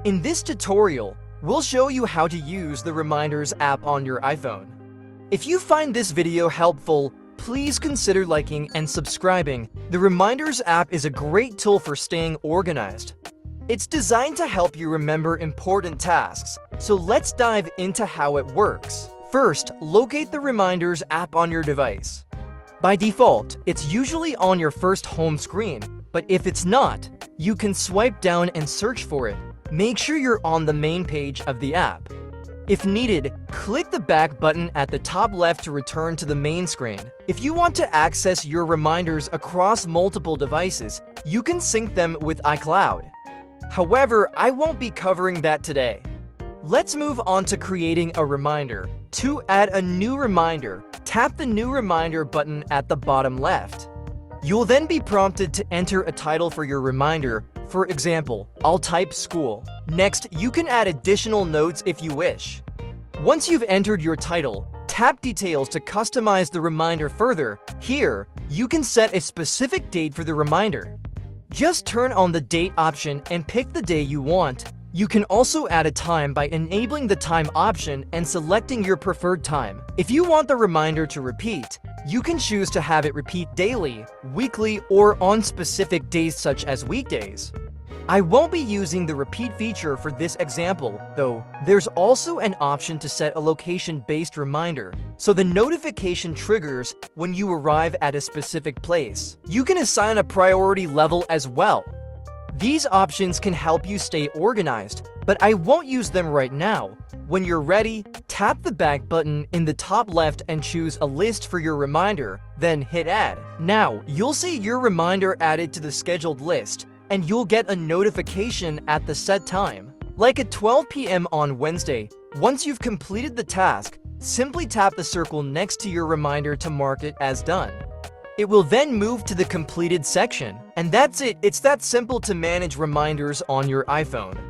In this tutorial, we'll show you how to use the Reminders app on your iPhone. If you find this video helpful, please consider liking and subscribing. The Reminders app is a great tool for staying organized. It's designed to help you remember important tasks, so let's dive into how it works. First, locate the Reminders app on your device. By default, it's usually on your first home screen, but if it's not, you can swipe down and search for it. Make sure you're on the main page of the app. If needed, click the back button at the top left to return to the main screen. If you want to access your reminders across multiple devices, you can sync them with iCloud. However, I won't be covering that today. Let's move on to creating a reminder. To add a new reminder, tap the New Reminder button at the bottom left. You'll then be prompted to enter a title for your reminder. For example, I'll type school. Next, you can add additional notes if you wish. Once you've entered your title, tap Details to customize the reminder further. Here, you can set a specific date for the reminder. Just turn on the date option and pick the day you want. You can also add a time by enabling the time option and selecting your preferred time. If you want the reminder to repeat, you can choose to have it repeat daily, weekly, or on specific days such as weekdays. I won't be using the repeat feature for this example, though. There's also an option to set a location-based reminder, so the notification triggers when you arrive at a specific place. You can assign a priority level as well. These options can help you stay organized, but I won't use them right now. When you're ready, tap the back button in the top left and choose a list for your reminder, then hit Add. Now, you'll see your reminder added to the scheduled list, and you'll get a notification at the set time. Like at 12 p.m. on Wednesday, once you've completed the task, simply tap the circle next to your reminder to mark it as done. It will then move to the completed section. And that's it. It's that simple to manage reminders on your iPhone.